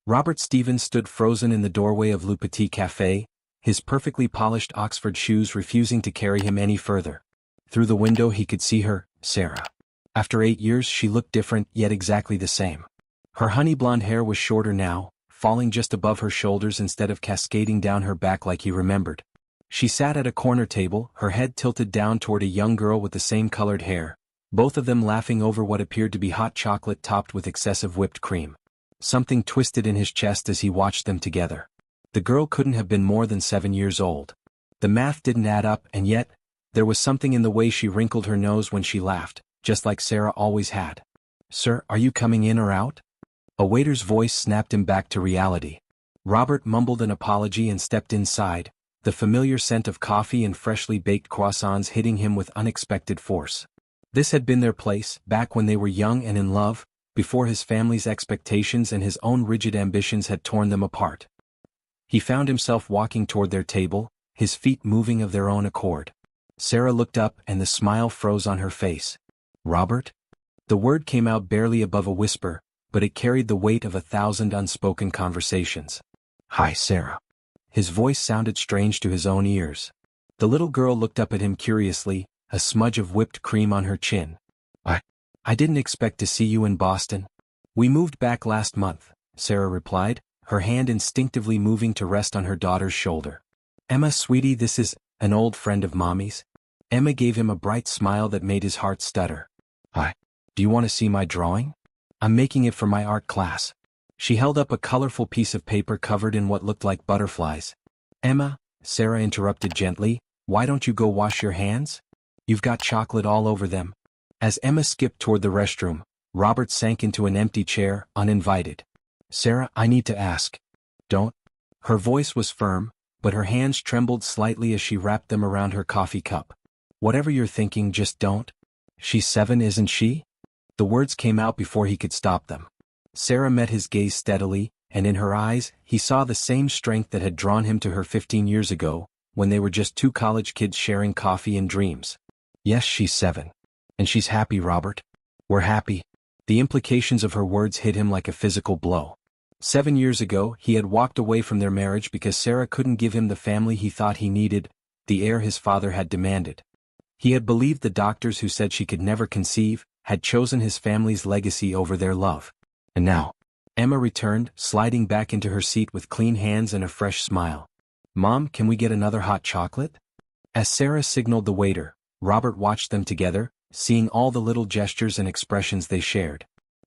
Robert Stevens stood frozen in the doorway of Le Petit Café, his perfectly polished Oxford shoes refusing to carry him any further. Through the window he could see her, Sarah. After 8 years she looked different, yet exactly the same. Her honey blonde hair was shorter now, falling just above her shoulders instead of cascading down her back like he remembered. She sat at a corner table, her head tilted down toward a young girl with the same colored hair, both of them laughing over what appeared to be hot chocolate topped with excessive whipped cream. Something twisted in his chest as he watched them together. The girl couldn't have been more than 7 years old. The math didn't add up, and yet, there was something in the way she wrinkled her nose when she laughed, just like Sarah always had. "Sir, are you coming in or out?" A waiter's voice snapped him back to reality. Robert mumbled an apology and stepped inside, the familiar scent of coffee and freshly baked croissants hitting him with unexpected force. This had been their place, back when they were young and in love, before his family's expectations and his own rigid ambitions had torn them apart. He found himself walking toward their table, his feet moving of their own accord. Sarah looked up and the smile froze on her face. "Robert?" The word came out barely above a whisper, but it carried the weight of 1,000 unspoken conversations. "Hi, Sarah." His voice sounded strange to his own ears. The little girl looked up at him curiously, a smudge of whipped cream on her chin. I didn't expect to see you in Boston." "We moved back last month," Sarah replied, her hand instinctively moving to rest on her daughter's shoulder. "Emma, sweetie, this is an old friend of Mommy's." Emma gave him a bright smile that made his heart stutter. "Hi. Do you want to see my drawing? I'm making it for my art class." She held up a colorful piece of paper covered in what looked like butterflies. "Emma," Sarah interrupted gently, "why don't you go wash your hands? You've got chocolate all over them." As Emma skipped toward the restroom, Robert sank into an empty chair, uninvited. "Sarah, I need to ask." "Don't." Her voice was firm, but her hands trembled slightly as she wrapped them around her coffee cup. "Whatever you're thinking, just don't." "She's 7, isn't she?" The words came out before he could stop them. Sarah met his gaze steadily, and in her eyes, he saw the same strength that had drawn him to her 15 years ago, when they were just 2 college kids sharing coffee and dreams. "Yes, she's 7. And she's happy, Robert." "We're happy." The implications of her words hit him like a physical blow. 7 years ago, he had walked away from their marriage because Sarah couldn't give him the family he thought he needed, the heir his father had demanded. He had believed the doctors who said she could never conceive, had chosen his family's legacy over their love. And now, Emma returned, sliding back into her seat with clean hands and a fresh smile. "Mom, can we get another hot chocolate?" As Sarah signaled the waiter, Robert watched them together, seeing all the little gestures and expressions they shared.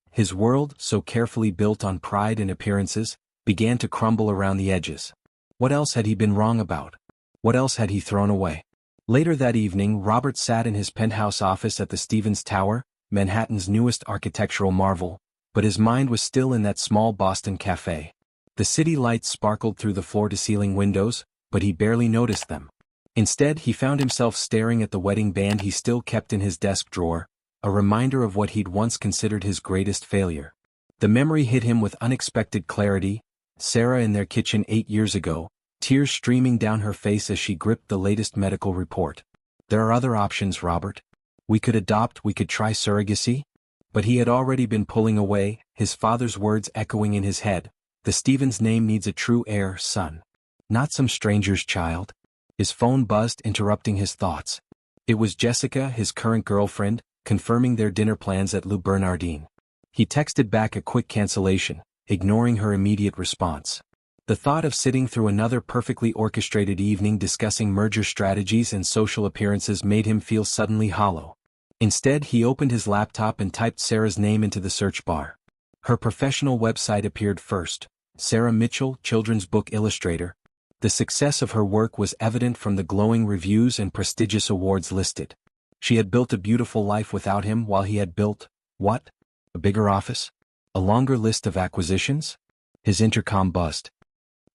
His world, so carefully built on pride and appearances, began to crumble around the edges. What else had he been wrong about? What else had he thrown away? Later that evening, Robert sat in his penthouse office at the Stevens Tower, Manhattan's newest architectural marvel, but his mind was still in that small Boston cafe. The city lights sparkled through the floor-to-ceiling windows, but he barely noticed them. Instead, he found himself staring at the wedding band he still kept in his desk drawer, a reminder of what he'd once considered his greatest failure. The memory hit him with unexpected clarity, Sarah in their kitchen 8 years ago, tears streaming down her face as she gripped the latest medical report. "There are other options, Robert. We could adopt, we could try surrogacy." But he had already been pulling away, his father's words echoing in his head. The Stevens name needs a true heir, son. Not some stranger's child. His phone buzzed, interrupting his thoughts. It was Jessica, his current girlfriend, confirming their dinner plans at Le Bernardin. He texted back a quick cancellation, ignoring her immediate response. The thought of sitting through another perfectly orchestrated evening discussing merger strategies and social appearances made him feel suddenly hollow. Instead, he opened his laptop and typed Sarah's name into the search bar. Her professional website appeared first, Sarah Mitchell, children's book illustrator. The success of her work was evident from the glowing reviews and prestigious awards listed. She had built a beautiful life without him while he had built, what? A bigger office? A longer list of acquisitions? His intercom buzzed.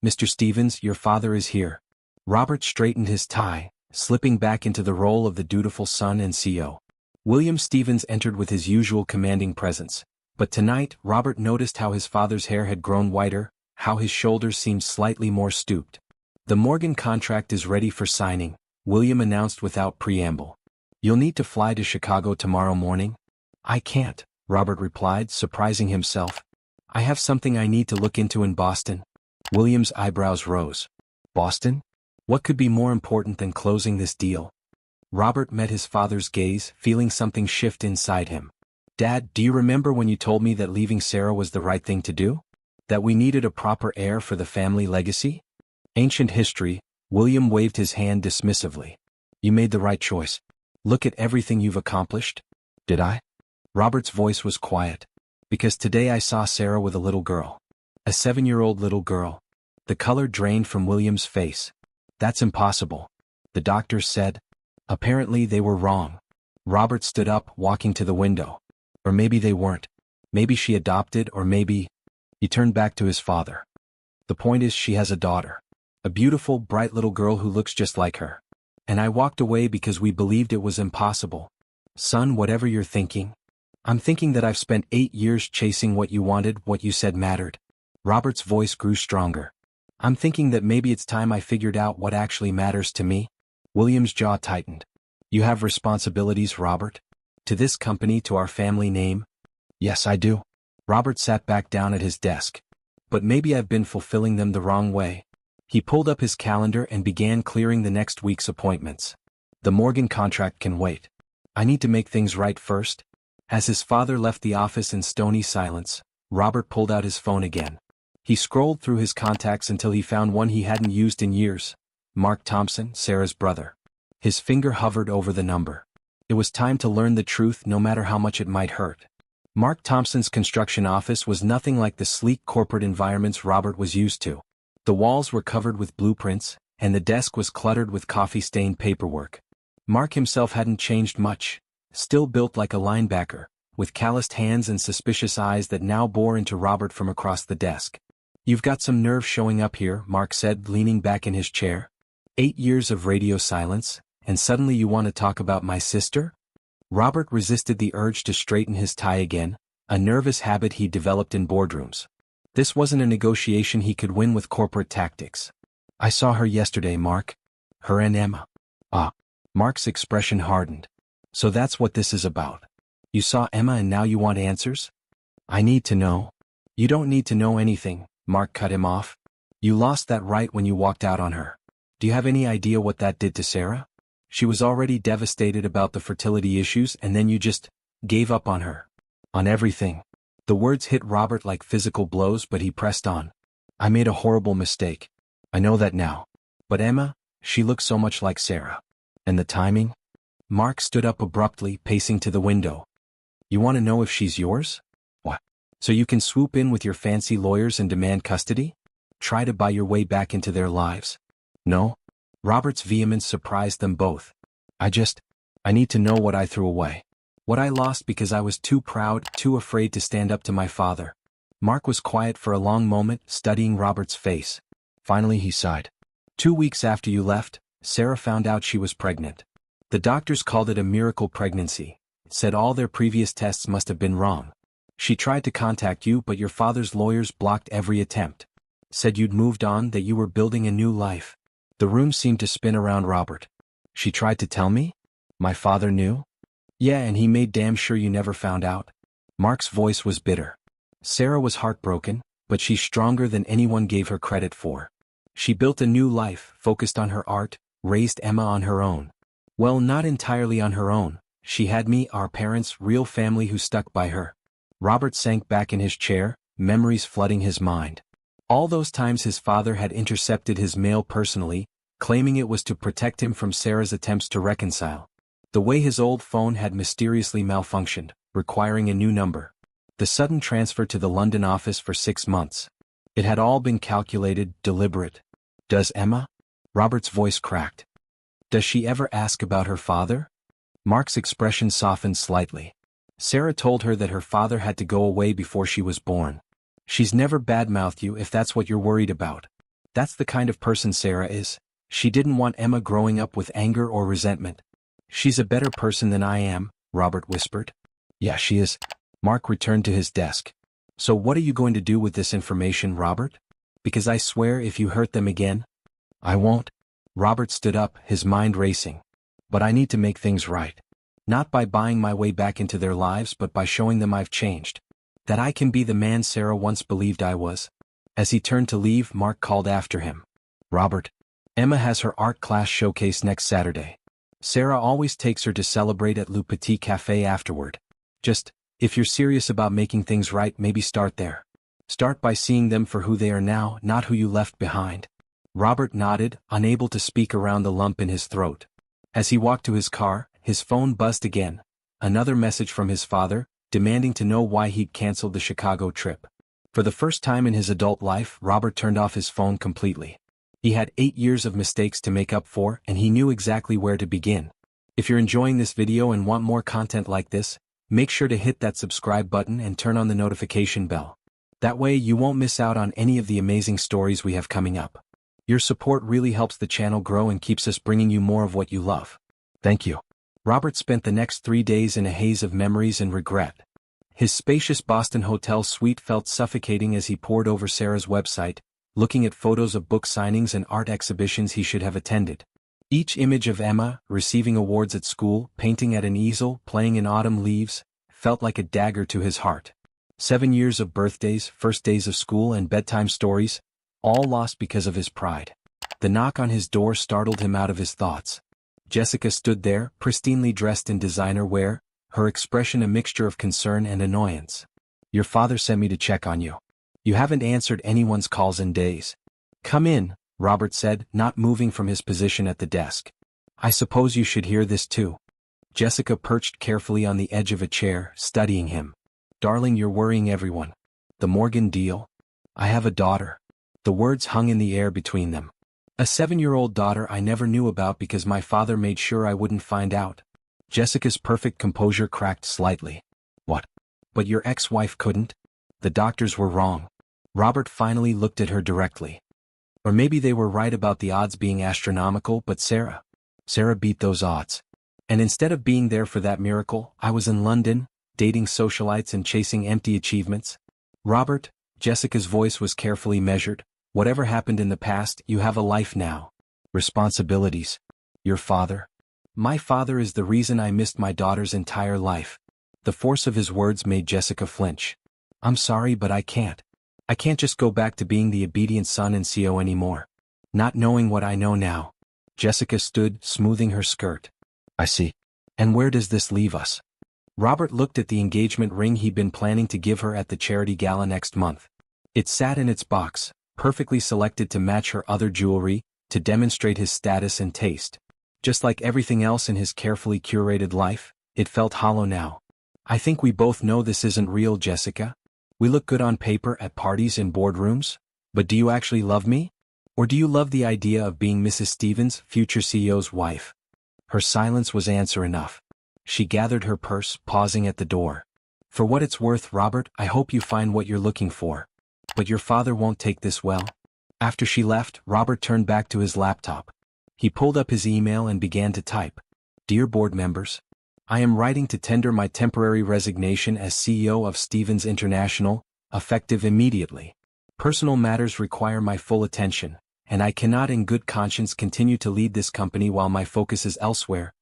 "Mr. Stevens, your father is here." Robert straightened his tie, slipping back into the role of the dutiful son and CEO. William Stevens entered with his usual commanding presence, but tonight Robert noticed how his father's hair had grown whiter, how his shoulders seemed slightly more stooped. "The Morgan contract is ready for signing," William announced without preamble. "You'll need to fly to Chicago tomorrow morning." "I can't," Robert replied, surprising himself. I have something I need to look into in Boston. William's eyebrows rose. Boston? What could be more important than closing this deal? Robert met his father's gaze, feeling something shift inside him. Dad, do you remember when you told me that leaving Sarah was the right thing to do? That we needed a proper heir for the family legacy? Ancient history, William waved his hand dismissively. You made the right choice. Look at everything you've accomplished. Did I? Robert's voice was quiet. Because today I saw Sarah with a little girl. A 7-year-old little girl. The color drained from William's face. That's impossible. The doctors said. Apparently they were wrong. Robert stood up, walking to the window. Or maybe they weren't. Maybe she adopted, or maybe... He turned back to his father. The point is, she has a daughter. A beautiful, bright little girl who looks just like her. And I walked away because we believed it was impossible. Son, whatever you're thinking. I'm thinking that I've spent 8 years chasing what you wanted, what you said mattered. Robert's voice grew stronger. I'm thinking that maybe it's time I figured out what actually matters to me. William's jaw tightened. You have responsibilities, Robert? To this company, to our family name? Yes, I do. Robert sat back down at his desk. But maybe I've been fulfilling them the wrong way. He pulled up his calendar and began clearing the next week's appointments. The Morgan contract can wait. I need to make things right first. As his father left the office in stony silence, Robert pulled out his phone again. He scrolled through his contacts until he found one he hadn't used in years. Mark Thompson, Sarah's brother. His finger hovered over the number. It was time to learn the truth, no matter how much it might hurt. Mark Thompson's construction office was nothing like the sleek corporate environments Robert was used to. The walls were covered with blueprints, and the desk was cluttered with coffee-stained paperwork. Mark himself hadn't changed much, still built like a linebacker, with calloused hands and suspicious eyes that now bore into Robert from across the desk. You've got some nerve showing up here, Mark said, leaning back in his chair. 8 years of radio silence, and suddenly you want to talk about my sister? Robert resisted the urge to straighten his tie again, a nervous habit he'd developed in boardrooms. This wasn't a negotiation he could win with corporate tactics. I saw her yesterday, Mark. Her and Emma. Ah. Mark's expression hardened. So that's what this is about. You saw Emma and now you want answers? I need to know. You don't need to know anything, Mark cut him off. You lost that right when you walked out on her. Do you have any idea what that did to Sarah? She was already devastated about the fertility issues and then you just gave up on her. On everything. The words hit Robert like physical blows, but he pressed on. I made a horrible mistake. I know that now. But Emma, she looks so much like Sarah. And the timing? Mark stood up abruptly, pacing to the window. You want to know if she's yours? What? So you can swoop in with your fancy lawyers and demand custody? Try to buy your way back into their lives? No? Robert's vehemence surprised them both. I need to know what I threw away. What I lost because I was too proud, too afraid to stand up to my father. Mark was quiet for a long moment, studying Robert's face. Finally he sighed. 2 weeks after you left, Sarah found out she was pregnant. The doctors called it a miracle pregnancy, said all their previous tests must have been wrong. She tried to contact you, but your father's lawyers blocked every attempt. Said you'd moved on, that you were building a new life. The room seemed to spin around Robert. She tried to tell me? My father knew? Yeah, and he made damn sure you never found out. Mark's voice was bitter. Sarah was heartbroken, but she's stronger than anyone gave her credit for. She built a new life, focused on her art, raised Emma on her own. Well, not entirely on her own. She had me, our parents, real family who stuck by her. Robert sank back in his chair, memories flooding his mind. All those times his father had intercepted his mail personally, claiming it was to protect him from Sarah's attempts to reconcile. The way his old phone had mysteriously malfunctioned, requiring a new number. The sudden transfer to the London office for 6 months. It had all been calculated, deliberate. Does Emma? Robert's voice cracked. Does she ever ask about her father? Mark's expression softened slightly. Sarah told her that her father had to go away before she was born. She's never badmouthed you if that's what you're worried about. That's the kind of person Sarah is. She didn't want Emma growing up with anger or resentment. She's a better person than I am, Robert whispered. Yeah, she is. Mark returned to his desk. So what are you going to do with this information, Robert? Because I swear if you hurt them again, I won't. Robert stood up, his mind racing. But I need to make things right. Not by buying my way back into their lives, but by showing them I've changed. That I can be the man Sarah once believed I was. As he turned to leave, Mark called after him. Robert. Emma has her art class showcase next Saturday. Sarah always takes her to celebrate at Le Petit Café afterward. Just, if you're serious about making things right, maybe start there. Start by seeing them for who they are now, not who you left behind. Robert nodded, unable to speak around the lump in his throat. As he walked to his car, his phone buzzed again. Another message from his father, demanding to know why he'd canceled the Chicago trip. For the first time in his adult life, Robert turned off his phone completely. He had 8 years of mistakes to make up for, and he knew exactly where to begin. If you're enjoying this video and want more content like this, make sure to hit that subscribe button and turn on the notification bell. That way you won't miss out on any of the amazing stories we have coming up. Your support really helps the channel grow and keeps us bringing you more of what you love. Thank you. Robert spent the next 3 days in a haze of memories and regret. His spacious Boston hotel suite felt suffocating as he pored over Sarah's website, looking at photos of book signings and art exhibitions he should have attended. Each image of Emma, receiving awards at school, painting at an easel, playing in autumn leaves, felt like a dagger to his heart. 7 years of birthdays, first days of school and bedtime stories, all lost because of his pride. The knock on his door startled him out of his thoughts. Jessica stood there, pristinely dressed in designer wear, her expression a mixture of concern and annoyance. Your father sent me to check on you. You haven't answered anyone's calls in days. Come in, Robert said, not moving from his position at the desk. I suppose you should hear this too. Jessica perched carefully on the edge of a chair, studying him. Darling, you're worrying everyone. The Morgan deal? I have a daughter. The words hung in the air between them. A 7-year-old daughter I never knew about because my father made sure I wouldn't find out. Jessica's perfect composure cracked slightly. What? But your ex-wife couldn't? The doctors were wrong. Robert finally looked at her directly. Or maybe they were right about the odds being astronomical, but Sarah beat those odds. And instead of being there for that miracle, I was in London, dating socialites and chasing empty achievements. Robert, Jessica's voice was carefully measured. Whatever happened in the past, you have a life now. Responsibilities. Your father? My father is the reason I missed my daughter's entire life. The force of his words made Jessica flinch. I'm sorry, but I can't. I can't just go back to being the obedient son and CO anymore. Not knowing what I know now. Jessica stood, smoothing her skirt. I see. And where does this leave us? Robert looked at the engagement ring he'd been planning to give her at the charity gala next month. It sat in its box, perfectly selected to match her other jewelry, to demonstrate his status and taste. Just like everything else in his carefully curated life, it felt hollow now. I think we both know this isn't real, Jessica. We look good on paper at parties and boardrooms, but do you actually love me? Or do you love the idea of being Mrs. Stevens, future CEO's wife? Her silence was answer enough. She gathered her purse, pausing at the door. For what it's worth, Robert, I hope you find what you're looking for. But your father won't take this well. After she left, Robert turned back to his laptop. He pulled up his email and began to type. Dear board members, I am writing to tender my temporary resignation as CEO of Stevens International, effective immediately. Personal matters require my full attention, and I cannot in good conscience continue to lead this company while my focus is elsewhere.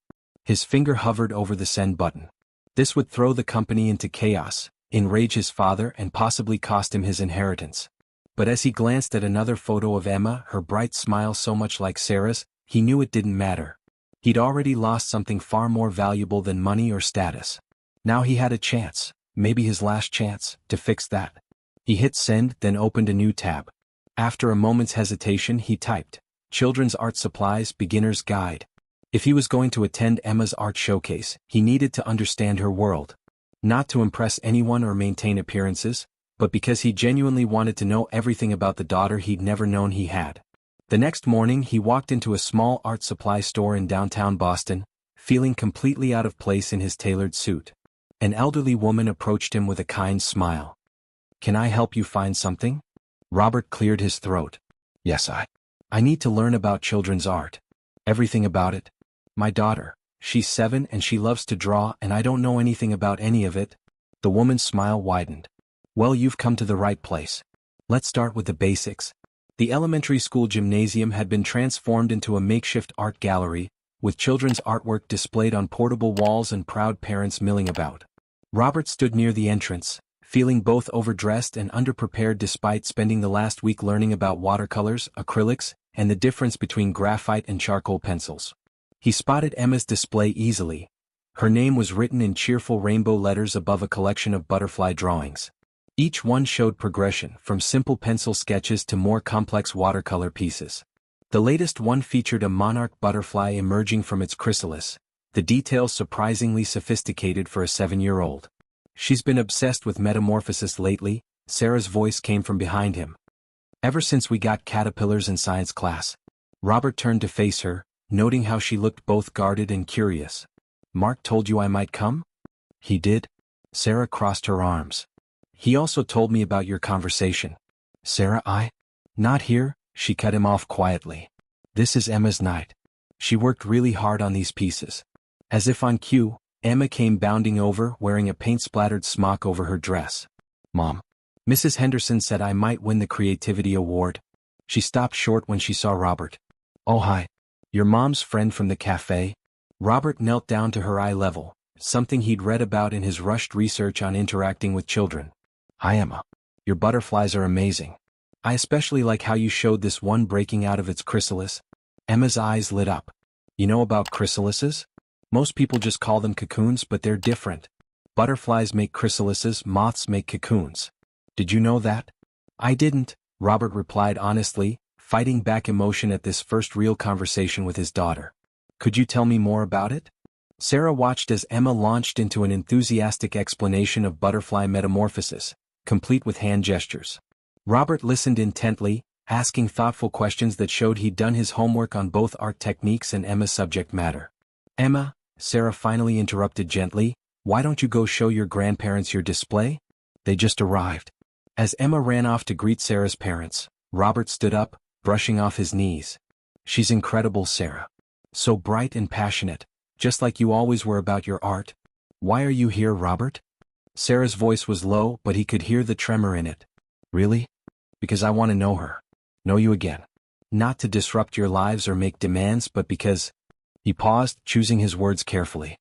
His finger hovered over the send button. This would throw the company into chaos, enrage his father, and possibly cost him his inheritance. But as he glanced at another photo of Emma, her bright smile so much like Sarah's, he knew it didn't matter. He'd already lost something far more valuable than money or status. Now he had a chance, maybe his last chance, to fix that. He hit send, then opened a new tab. After a moment's hesitation, he typed, Children's Art Supplies Beginner's Guide. If he was going to attend Emma's art showcase, he needed to understand her world. Not to impress anyone or maintain appearances, but because he genuinely wanted to know everything about the daughter he'd never known he had. The next morning he walked into a small art supply store in downtown Boston, feeling completely out of place in his tailored suit. An elderly woman approached him with a kind smile. Can I help you find something? Robert cleared his throat. Yes, I need to learn about children's art. Everything about it. My daughter, she's 7 and she loves to draw and I don't know anything about any of it. The woman's smile widened. Well, you've come to the right place. Let's start with the basics. The elementary school gymnasium had been transformed into a makeshift art gallery, with children's artwork displayed on portable walls and proud parents milling about. Robert stood near the entrance, feeling both overdressed and underprepared despite spending the last week learning about watercolors, acrylics, and the difference between graphite and charcoal pencils. He spotted Emma's display easily. Her name was written in cheerful rainbow letters above a collection of butterfly drawings. Each one showed progression, from simple pencil sketches to more complex watercolor pieces. The latest one featured a monarch butterfly emerging from its chrysalis, the details surprisingly sophisticated for a 7-year-old. She's been obsessed with metamorphosis lately, Sarah's voice came from behind him. Ever since we got caterpillars in science class. Robert turned to face her, noting how she looked both guarded and curious. Mark told you I might come? He did? Sarah crossed her arms. He also told me about your conversation. Sarah, Not here, she cut him off quietly. This is Emma's night. She worked really hard on these pieces. As if on cue, Emma came bounding over wearing a paint-splattered smock over her dress. Mom. Mrs. Henderson said I might win the Creativity Award. She stopped short when she saw Robert. Oh hi. Your mom's friend from the cafe? Robert knelt down to her eye level, something he'd read about in his rushed research on interacting with children. Hi Emma. Your butterflies are amazing. I especially like how you showed this one breaking out of its chrysalis. Emma's eyes lit up. You know about chrysalises? Most people just call them cocoons, but they're different. Butterflies make chrysalises, moths make cocoons. Did you know that? I didn't, Robert replied honestly, fighting back emotion at this first real conversation with his daughter. Could you tell me more about it? Sarah watched as Emma launched into an enthusiastic explanation of butterfly metamorphosis, complete with hand gestures. Robert listened intently, asking thoughtful questions that showed he'd done his homework on both art techniques and Emma's subject matter. Emma, Sarah finally interrupted gently, why don't you go show your grandparents your display? They just arrived. As Emma ran off to greet Sarah's parents, Robert stood up, brushing off his knees. She's incredible, Sarah. So bright and passionate, just like you always were about your art. Why are you here, Robert? Sarah's voice was low, but he could hear the tremor in it. Really? Because I want to know her. Know you again. Not to disrupt your lives or make demands, but because... He paused, choosing his words carefully.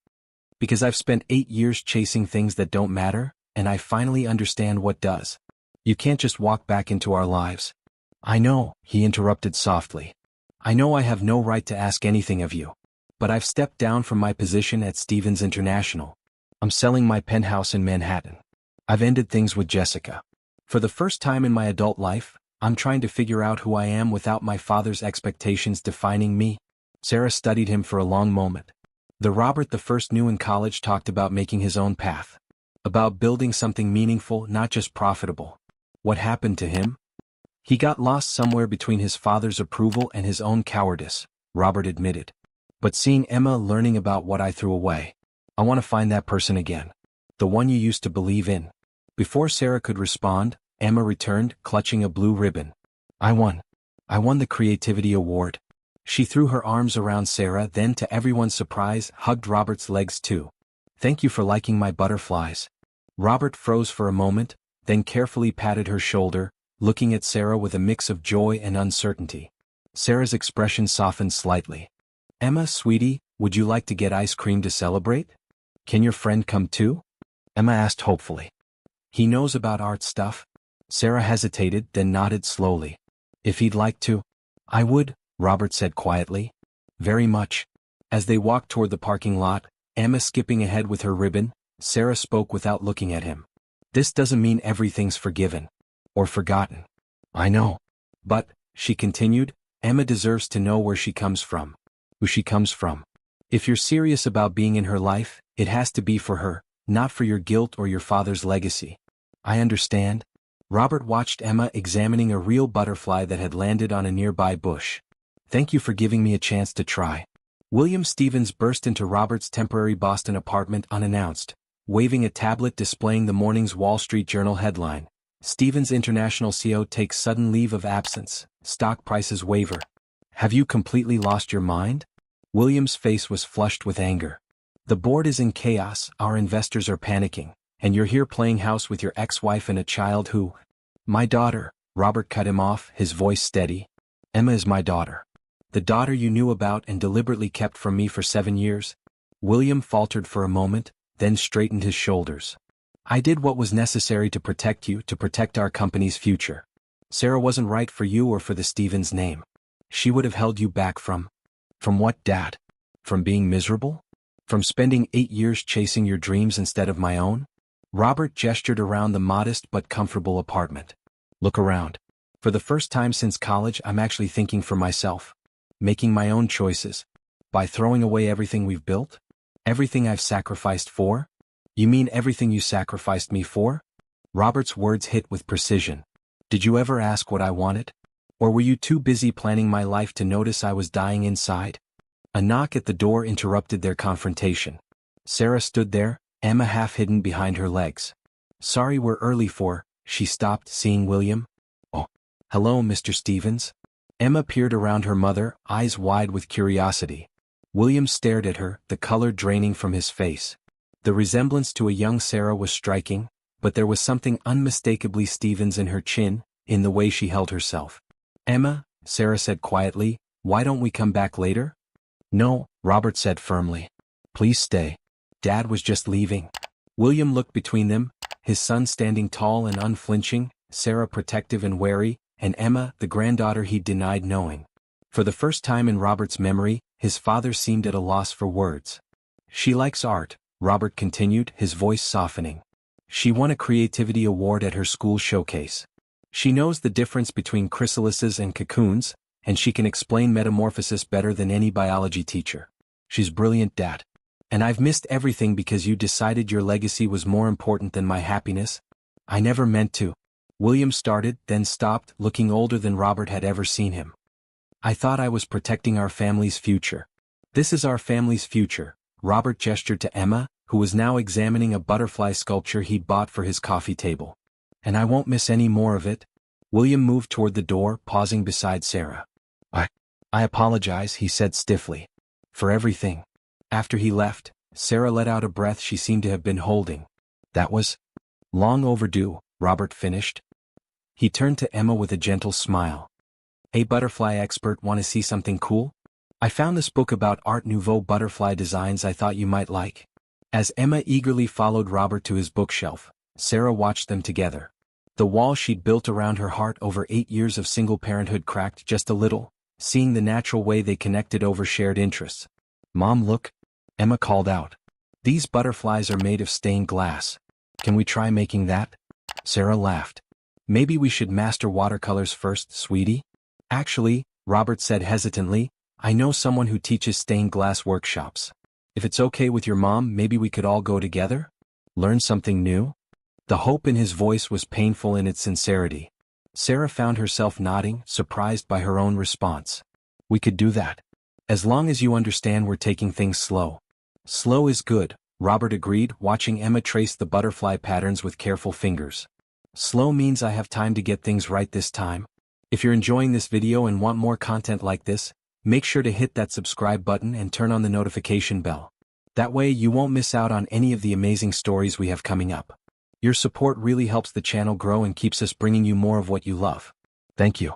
Because I've spent 8 years chasing things that don't matter, and I finally understand what does. You can't just walk back into our lives. I know, he interrupted softly. I know I have no right to ask anything of you. But I've stepped down from my position at Stevens International. I'm selling my penthouse in Manhattan. I've ended things with Jessica. For the first time in my adult life, I'm trying to figure out who I am without my father's expectations defining me. Sarah studied him for a long moment. The Robert the first knew in college talked about making his own path. About building something meaningful, not just profitable. What happened to him? He got lost somewhere between his father's approval and his own cowardice, Robert admitted. But seeing Emma learning about what I threw away, I want to find that person again. The one you used to believe in. Before Sarah could respond, Emma returned, clutching a blue ribbon. I won. I won the Creativity Award. She threw her arms around Sarah, then to everyone's surprise, hugged Robert's legs too. Thank you for liking my butterflies. Robert froze for a moment, then carefully patted her shoulder, looking at Sarah with a mix of joy and uncertainty. Sarah's expression softened slightly. Emma, sweetie, would you like to get ice cream to celebrate? Can your friend come too? Emma asked hopefully. He knows about art stuff? Sarah hesitated, then nodded slowly. If he'd like to. I would, Robert said quietly. Very much. As they walked toward the parking lot, Emma skipping ahead with her ribbon, Sarah spoke without looking at him. This doesn't mean everything's forgiven. Or forgotten. I know. But, she continued, Emma deserves to know where she comes from. Who she comes from. If you're serious about being in her life, it has to be for her, not for your guilt or your father's legacy. I understand. Robert watched Emma examining a real butterfly that had landed on a nearby bush. Thank you for giving me a chance to try. William Stevens burst into Robert's temporary Boston apartment unannounced, waving a tablet displaying the morning's Wall Street Journal headline. Stevens International CEO takes sudden leave of absence, stock prices waver. Have you completely lost your mind? William's face was flushed with anger. The board is in chaos, our investors are panicking, and you're here playing house with your ex-wife and a child who... My daughter, Robert cut him off, his voice steady. Emma is my daughter. The daughter you knew about and deliberately kept from me for 7 years? William faltered for a moment, then straightened his shoulders. I did what was necessary to protect you, to protect our company's future. Sarah wasn't right for you or for the Stevens name. She would have held you back from what, Dad? From being miserable? From spending 8 years chasing your dreams instead of my own? Robert gestured around the modest but comfortable apartment. Look around. For the first time since college, I'm actually thinking for myself. Making my own choices. By throwing away everything we've built? Everything I've sacrificed for? You mean everything you sacrificed me for? Robert's words hit with precision. Did you ever ask what I wanted? Or were you too busy planning my life to notice I was dying inside? A knock at the door interrupted their confrontation. Sarah stood there, Emma half hidden behind her legs. Sorry we're early for, she stopped, seeing William. Oh, hello, Mr. Stevens. Emma peered around her mother, eyes wide with curiosity. William stared at her, the color draining from his face. The resemblance to a young Sarah was striking, but there was something unmistakably Stevens in her chin, in the way she held herself. Emma, Sarah said quietly, why don't we come back later? No, Robert said firmly. Please stay. Dad was just leaving. William looked between them, his son standing tall and unflinching, Sarah protective and wary, and Emma, the granddaughter he'd denied knowing. For the first time in Robert's memory, his father seemed at a loss for words. She likes art, Robert continued, his voice softening. She won a creativity award at her school showcase. She knows the difference between chrysalises and cocoons, and she can explain metamorphosis better than any biology teacher. She's brilliant, Dad. And I've missed everything because you decided your legacy was more important than my happiness. I never meant to. William started, then stopped, looking older than Robert had ever seen him. I thought I was protecting our family's future. This is our family's future, Robert gestured to Emma, who was now examining a butterfly sculpture he'd bought for his coffee table. And I won't miss any more of it. William moved toward the door, pausing beside Sarah. I apologize, he said stiffly. For everything. After he left, Sarah let out a breath she seemed to have been holding. That was long overdue, Robert finished. He turned to Emma with a gentle smile. Hey, butterfly expert, want to see something cool? I found this book about Art Nouveau butterfly designs I thought you might like. As Emma eagerly followed Robert to his bookshelf, Sarah watched them together. The wall she'd built around her heart over 8 years of single parenthood cracked just a little, seeing the natural way they connected over shared interests. Mom, look, Emma called out. These butterflies are made of stained glass. Can we try making that? Sarah laughed. Maybe we should master watercolors first, sweetie? Actually, Robert said hesitantly, I know someone who teaches stained glass workshops. If it's okay with your mom, maybe we could all go together? Learn something new? The hope in his voice was painful in its sincerity. Sarah found herself nodding, surprised by her own response. We could do that. As long as you understand we're taking things slow. Slow is good, Robert agreed, watching Emma trace the butterfly patterns with careful fingers. Slow means I have time to get things right this time. If you're enjoying this video and want more content like this, make sure to hit that subscribe button and turn on the notification bell. That way you won't miss out on any of the amazing stories we have coming up. Your support really helps the channel grow and keeps us bringing you more of what you love. Thank you.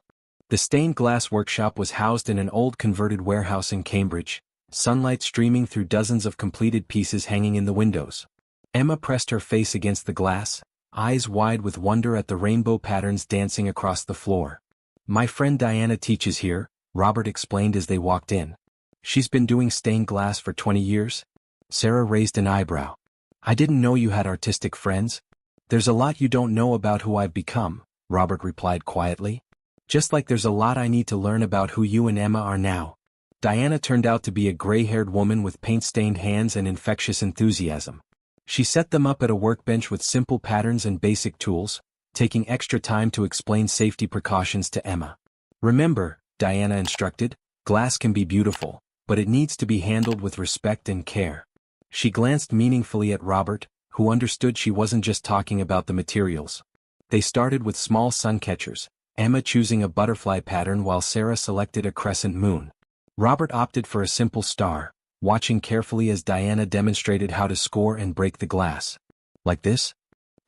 The stained glass workshop was housed in an old converted warehouse in Cambridge, sunlight streaming through dozens of completed pieces hanging in the windows. Emma pressed her face against the glass, eyes wide with wonder at the rainbow patterns dancing across the floor. My friend Diana teaches here, Robert explained as they walked in. She's been doing stained glass for 20 years? Sarah raised an eyebrow. I didn't know you had artistic friends. There's a lot you don't know about who I've become, Robert replied quietly. Just like there's a lot I need to learn about who you and Emma are now. Diana turned out to be a gray-haired woman with paint-stained hands and infectious enthusiasm. She set them up at a workbench with simple patterns and basic tools, taking extra time to explain safety precautions to Emma. Remember, Diana instructed, glass can be beautiful, but it needs to be handled with respect and care. She glanced meaningfully at Robert, who understood she wasn't just talking about the materials. They started with small sun catchers, Emma choosing a butterfly pattern while Sarah selected a crescent moon. Robert opted for a simple star, watching carefully as Diana demonstrated how to score and break the glass. Like this?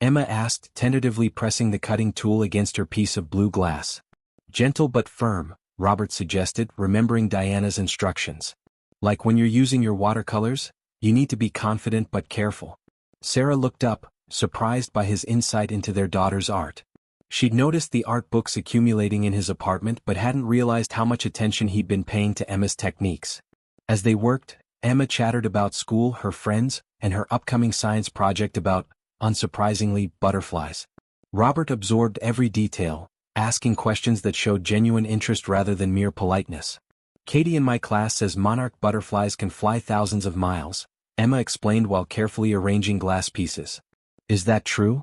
Emma asked, tentatively pressing the cutting tool against her piece of blue glass. Gentle but firm, Robert suggested, remembering Diana's instructions. Like when you're using your watercolors, you need to be confident but careful. Sarah looked up, surprised by his insight into their daughter's art. She'd noticed the art books accumulating in his apartment but hadn't realized how much attention he'd been paying to Emma's techniques. As they worked, Emma chattered about school, her friends, and her upcoming science project about, unsurprisingly, butterflies. Robert absorbed every detail, asking questions that showed genuine interest rather than mere politeness. "Katie in my class says monarch butterflies can fly thousands of miles," Emma explained while carefully arranging glass pieces. "Is that true?"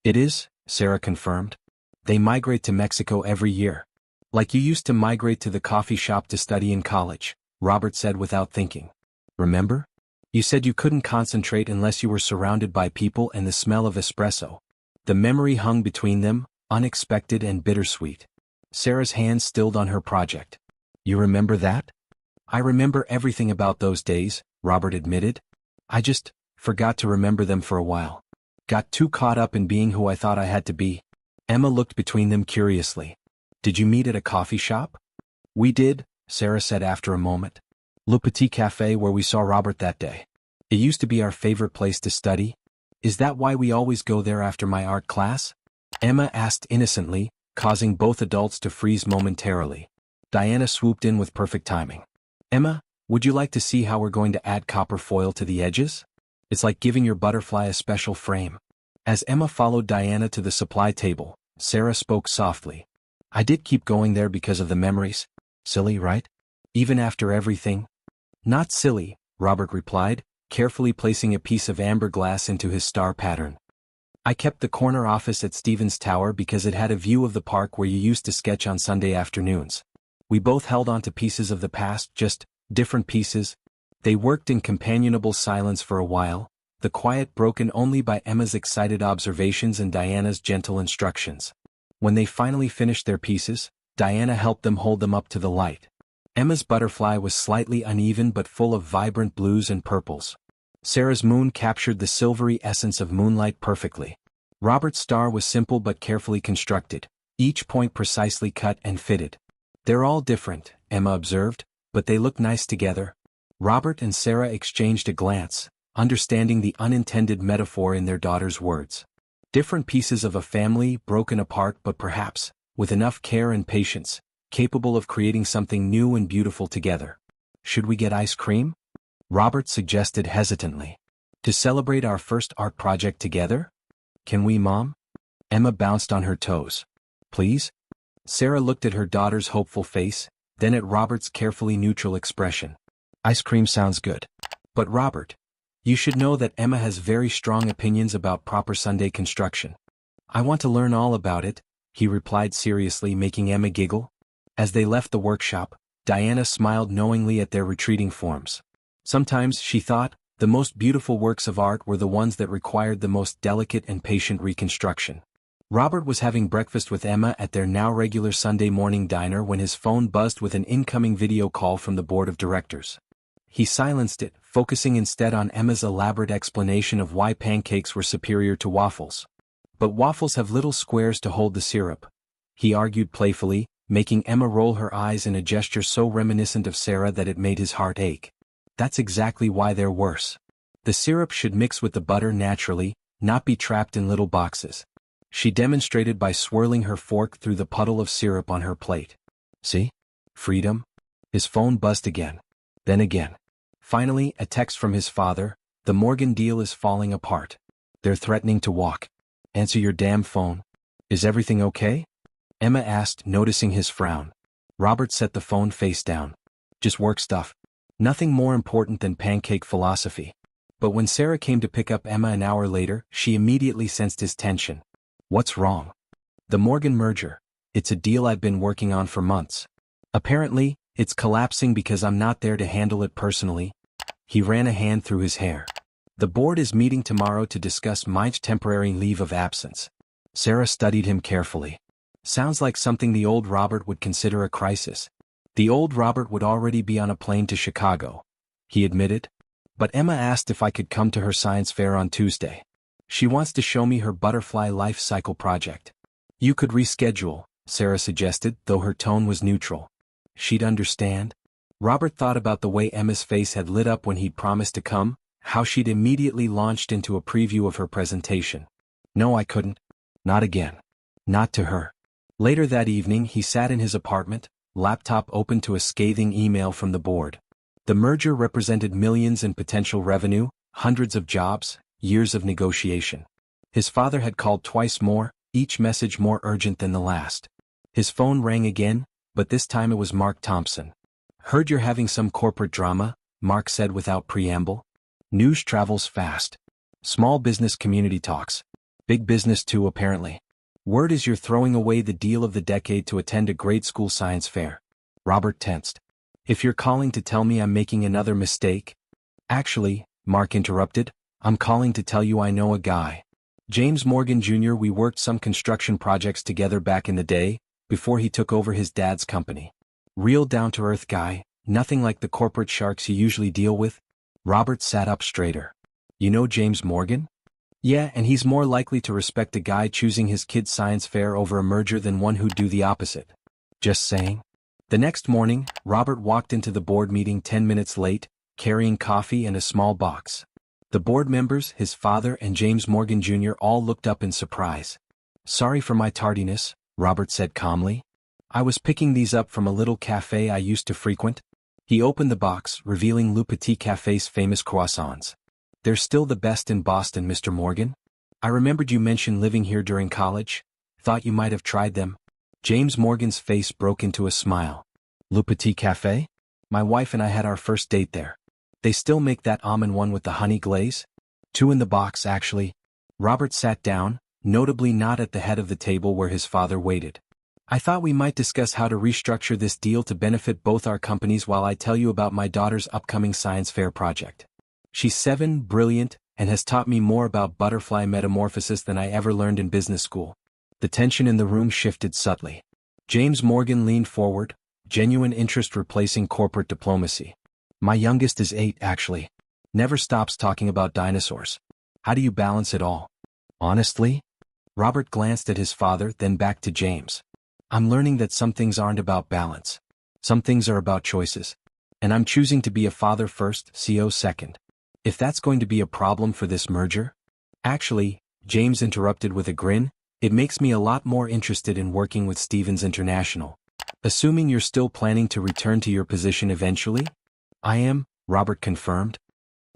"It is," Sarah confirmed. "They migrate to Mexico every year. Like you used to migrate to the coffee shop to study in college," Robert said without thinking. "Remember? You said you couldn't concentrate unless you were surrounded by people and the smell of espresso." The memory hung between them, unexpected and bittersweet. Sarah's hands stilled on her project. "You remember that?" "I remember everything about those days," Robert admitted. "I just forgot to remember them for a while. Got too caught up in being who I thought I had to be." Emma looked between them curiously. "Did you meet at a coffee shop?" "We did," Sarah said after a moment. "Le Petit Café where we saw Robert that day. It used to be our favorite place to study." "Is that why we always go there after my art class?" Emma asked innocently, causing both adults to freeze momentarily. Diana swooped in with perfect timing. "Emma, would you like to see how we're going to add copper foil to the edges? It's like giving your butterfly a special frame." As Emma followed Diana to the supply table, Sarah spoke softly. "I did keep going there because of the memories. Silly, right? Even after everything." "Not silly," Robert replied, carefully placing a piece of amber glass into his star pattern. "I kept the corner office at Stevens Tower because it had a view of the park where you used to sketch on Sunday afternoons. We both held on to pieces of the past, just different pieces." They worked in companionable silence for a while, the quiet broken only by Emma's excited observations and Diana's gentle instructions. When they finally finished their pieces, Diana helped them hold them up to the light. Emma's butterfly was slightly uneven but full of vibrant blues and purples. Sarah's moon captured the silvery essence of moonlight perfectly. Robert's star was simple but carefully constructed, each point precisely cut and fitted. "They're all different," Emma observed, "but they look nice together." Robert and Sarah exchanged a glance, understanding the unintended metaphor in their daughter's words. Different pieces of a family broken apart but perhaps, with enough care and patience, capable of creating something new and beautiful together. "Should we get ice cream?" Robert suggested hesitantly. "To celebrate our first art project together? Can we, Mom?" Emma bounced on her toes. "Please?" Sarah looked at her daughter's hopeful face, then at Robert's carefully neutral expression. "Ice cream sounds good. But Robert, you should know that Emma has very strong opinions about proper Sunday construction." "I want to learn all about it," he replied seriously, making Emma giggle. As they left the workshop, Diana smiled knowingly at their retreating forms. Sometimes, she thought, the most beautiful works of art were the ones that required the most delicate and patient reconstruction. Robert was having breakfast with Emma at their now regular Sunday morning diner when his phone buzzed with an incoming video call from the board of directors. He silenced it, focusing instead on Emma's elaborate explanation of why pancakes were superior to waffles. "But waffles have little squares to hold the syrup," he argued playfully, making Emma roll her eyes in a gesture so reminiscent of Sarah that it made his heart ache. "That's exactly why they're worse. The syrup should mix with the butter naturally, not be trapped in little boxes," she demonstrated by swirling her fork through the puddle of syrup on her plate. "See? Freedom?" His phone buzzed again. Then again. Finally, a text from his father: "The Morgan deal is falling apart. They're threatening to walk. Answer your damn phone." "Is everything okay?" Emma asked, noticing his frown. Robert set the phone face down. "Just work stuff. Nothing more important than pancake philosophy." But when Sarah came to pick up Emma an hour later, she immediately sensed his tension. "What's wrong?" "The Morgan merger. It's a deal I've been working on for months. Apparently, it's collapsing because I'm not there to handle it personally." He ran a hand through his hair. "The board is meeting tomorrow to discuss my temporary leave of absence." Sarah studied him carefully. "Sounds like something the old Robert would consider a crisis." "The old Robert would already be on a plane to Chicago," he admitted. "But Emma asked if I could come to her science fair on Tuesday. She wants to show me her butterfly life cycle project." "You could reschedule," Sarah suggested, though her tone was neutral. "She'd understand." Robert thought about the way Emma's face had lit up when he'd promised to come, how she'd immediately launched into a preview of her presentation. No, I couldn't. Not again. Not to her. Later that evening he sat in his apartment, laptop open to a scathing email from the board. The merger represented millions in potential revenue, hundreds of jobs, years of negotiation. His father had called twice more, each message more urgent than the last. His phone rang again, but this time it was Mark Thompson. Heard you're having some corporate drama, Mark said without preamble. News travels fast. Small business community talks. Big business too, apparently. Word is you're throwing away the deal of the decade to attend a grade school science fair. Robert tensed. If you're calling to tell me I'm making another mistake? Actually, Mark interrupted, I'm calling to tell you I know a guy. James Morgan Jr. We worked some construction projects together back in the day, before he took over his dad's company. Real down-to-earth guy, nothing like the corporate sharks you usually deal with. Robert sat up straighter. You know James Morgan? Yeah, and he's more likely to respect a guy choosing his kid's science fair over a merger than one who'd do the opposite. Just saying. The next morning, Robert walked into the board meeting 10 minutes late, carrying coffee and a small box. The board members, his father and James Morgan Jr. all looked up in surprise. Sorry for my tardiness, Robert said calmly. I was picking these up from a little cafe I used to frequent. He opened the box, revealing Le Petit Café's famous croissants. They're still the best in Boston, Mr. Morgan. I remembered you mentioned living here during college. Thought you might have tried them. James Morgan's face broke into a smile. Le Petit Café? My wife and I had our first date there. They still make that almond one with the honey glaze? 2 in the box, actually. Robert sat down, notably not at the head of the table where his father waited. I thought we might discuss how to restructure this deal to benefit both our companies while I tell you about my daughter's upcoming science fair project. She's 7, brilliant, and has taught me more about butterfly metamorphosis than I ever learned in business school. The tension in the room shifted subtly. James Morgan leaned forward, genuine interest replacing corporate diplomacy. My youngest is 8, actually. Never stops talking about dinosaurs. How do you balance it all? Honestly? Robert glanced at his father, then back to James. I'm learning that some things aren't about balance. Some things are about choices. And I'm choosing to be a father first, CO second. If that's going to be a problem for this merger? Actually, James interrupted with a grin, it makes me a lot more interested in working with Stevens International. Assuming you're still planning to return to your position eventually? I am, Robert confirmed.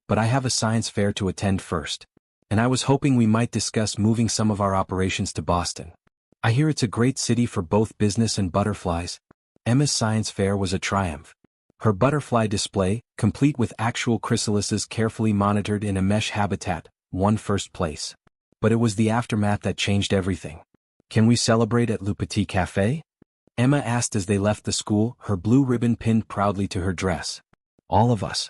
But I have a science fair to attend first. And I was hoping we might discuss moving some of our operations to Boston. I hear it's a great city for both business and butterflies. Emma's science fair was a triumph. Her butterfly display, complete with actual chrysalises carefully monitored in a mesh habitat, won first place. But it was the aftermath that changed everything. Can we celebrate at Le Petit Café? Emma asked as they left the school, her blue ribbon pinned proudly to her dress. All of us.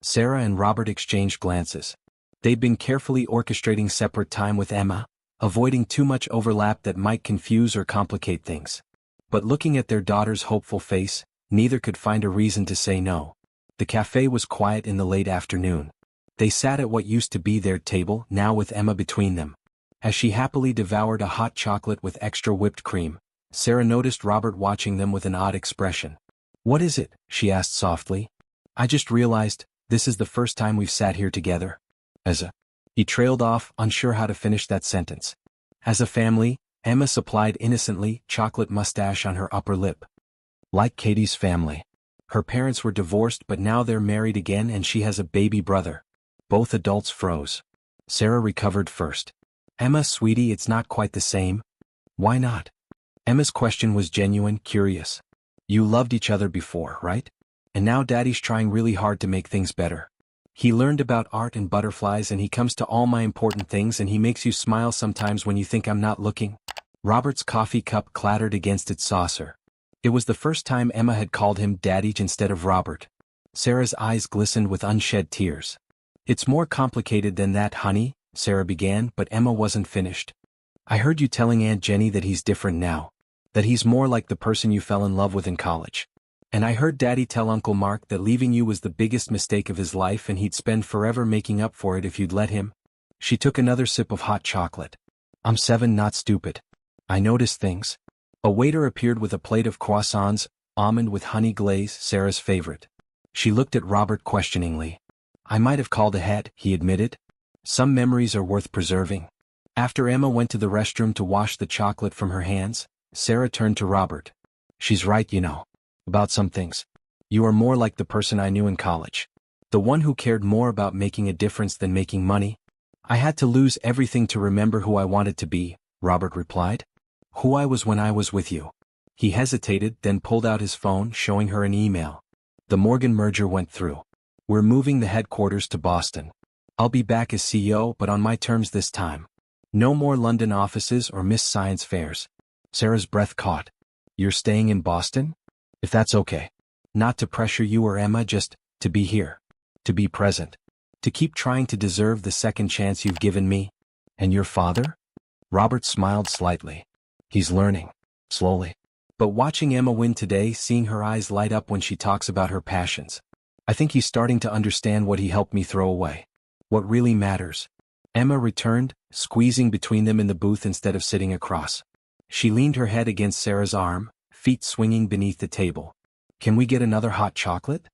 Sarah and Robert exchanged glances. They'd been carefully orchestrating separate time with Emma, avoiding too much overlap that might confuse or complicate things. But looking at their daughter's hopeful face, neither could find a reason to say no. The cafe was quiet in the late afternoon. They sat at what used to be their table, now with Emma between them. As she happily devoured a hot chocolate with extra whipped cream, Sarah noticed Robert watching them with an odd expression. What is it? She asked softly. I just realized, this is the first time we've sat here together. He trailed off, unsure how to finish that sentence. As a family, Emma supplied innocently, chocolate mustache on her upper lip. Like Katie's family. Her parents were divorced but now they're married again and she has a baby brother. Both adults froze. Sarah recovered first. Emma, sweetie, it's not quite the same. Why not? Emma's question was genuine, curious. You loved each other before, right? And now Daddy's trying really hard to make things better. He learned about art and butterflies and he comes to all my important things and he makes you smile sometimes when you think I'm not looking. Robert's coffee cup clattered against its saucer. It was the first time Emma had called him Daddy instead of Robert. Sarah's eyes glistened with unshed tears. It's more complicated than that, honey, Sarah began, but Emma wasn't finished. I heard you telling Aunt Jenny that he's different now. That he's more like the person you fell in love with in college. And I heard Daddy tell Uncle Mark that leaving you was the biggest mistake of his life and he'd spend forever making up for it if you'd let him. She took another sip of hot chocolate. I'm 7, not stupid. I notice things. A waiter appeared with a plate of croissants, almond with honey glaze, Sarah's favorite. She looked at Robert questioningly. I might have called ahead, he admitted. Some memories are worth preserving. After Emma went to the restroom to wash the chocolate from her hands, Sarah turned to Robert. She's right, you know. About some things. You are more like the person I knew in college. The one who cared more about making a difference than making money. I had to lose everything to remember who I wanted to be, Robert replied. Who I was when I was with you. He hesitated, then pulled out his phone, showing her an email. The Morgan merger went through. We're moving the headquarters to Boston. I'll be back as CEO, but on my terms this time. No more London offices or Miss Science fairs. Sarah's breath caught. You're staying in Boston? If that's okay. Not to pressure you or Emma, just to be here. To be present. To keep trying to deserve the second chance you've given me. And your father? Robert smiled slightly. He's learning. Slowly. But watching Emma win today, seeing her eyes light up when she talks about her passions. I think he's starting to understand what he helped me throw away. What really matters. Emma returned, squeezing between them in the booth instead of sitting across. She leaned her head against Sarah's arm, feet swinging beneath the table. Can we get another hot chocolate?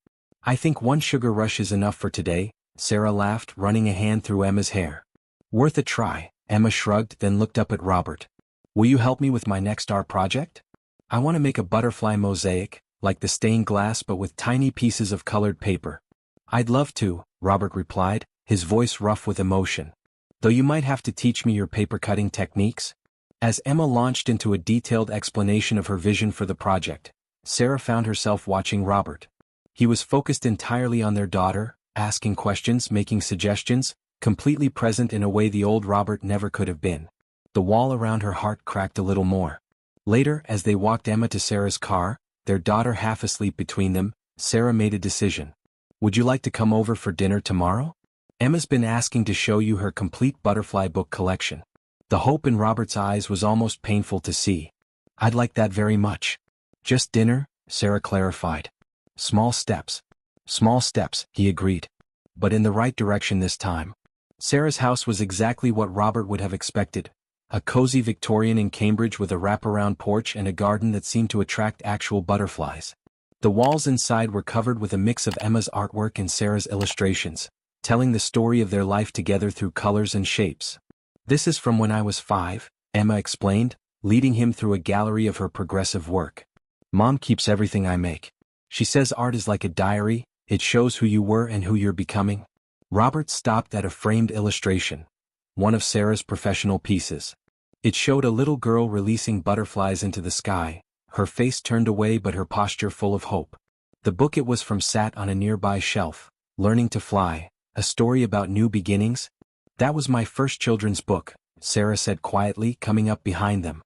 I think one sugar rush is enough for today, Sarah laughed, running a hand through Emma's hair. Worth a try, Emma shrugged, then looked up at Robert. Will you help me with my next art project? I want to make a butterfly mosaic, like the stained glass but with tiny pieces of colored paper. I'd love to, Robert replied, his voice rough with emotion. Though you might have to teach me your paper cutting techniques. As Emma launched into a detailed explanation of her vision for the project, Sarah found herself watching Robert. He was focused entirely on their daughter, asking questions, making suggestions, completely present in a way the old Robert never could have been. The wall around her heart cracked a little more. Later, as they walked Emma to Sarah's car, their daughter half asleep between them, Sarah made a decision. Would you like to come over for dinner tomorrow? Emma's been asking to show you her complete butterfly book collection. The hope in Robert's eyes was almost painful to see. I'd like that very much. Just dinner, Sarah clarified. Small steps. Small steps, he agreed. But in the right direction this time. Sarah's house was exactly what Robert would have expected. A cozy Victorian in Cambridge with a wraparound porch and a garden that seemed to attract actual butterflies. The walls inside were covered with a mix of Emma's artwork and Sarah's illustrations, telling the story of their life together through colors and shapes. This is from when I was 5, Emma explained, leading him through a gallery of her progressive work. Mom keeps everything I make. She says art is like a diary, it shows who you were and who you're becoming. Robert stopped at a framed illustration, one of Sarah's professional pieces. It showed a little girl releasing butterflies into the sky, her face turned away but her posture full of hope. The book it was from sat on a nearby shelf, Learning to Fly, a story about new beginnings. That was my first children's book, Sarah said quietly, coming up behind them.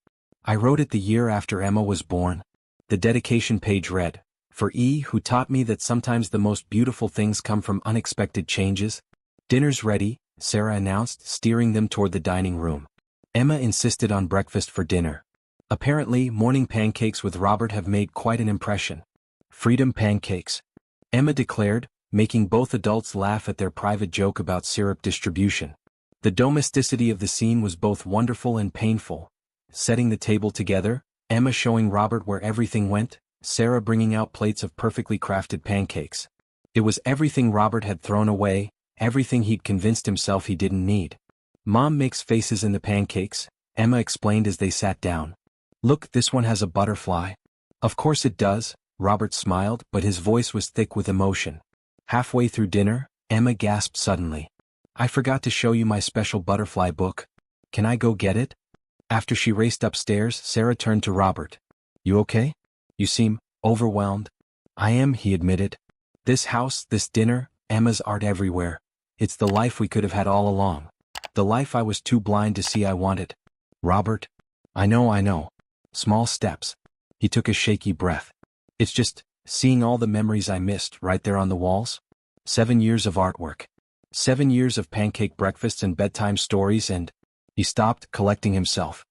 I wrote it the year after Emma was born. The dedication page read, For E, who taught me that sometimes the most beautiful things come from unexpected changes. Dinner's ready, Sarah announced, steering them toward the dining room. Emma insisted on breakfast for dinner. Apparently, morning pancakes with Robert have made quite an impression. Freedom pancakes, Emma declared, making both adults laugh at their private joke about syrup distribution. The domesticity of the scene was both wonderful and painful. Setting the table together, Emma showing Robert where everything went, Sarah bringing out plates of perfectly crafted pancakes. It was everything Robert had thrown away, everything he'd convinced himself he didn't need. Mom makes faces in the pancakes, Emma explained as they sat down. Look, this one has a butterfly. Of course it does, Robert smiled, but his voice was thick with emotion. Halfway through dinner, Emma gasped suddenly. I forgot to show you my special butterfly book. Can I go get it? After she raced upstairs, Sarah turned to Robert. You okay? You seem overwhelmed. I am, he admitted. This house, this dinner, Emma's art everywhere. It's the life we could have had all along. The life I was too blind to see I wanted. Robert? I know. Small steps. He took a shaky breath. It's just, seeing all the memories I missed right there on the walls. 7 years of artwork. 7 years of pancake breakfasts and bedtime stories and... He stopped, collecting himself.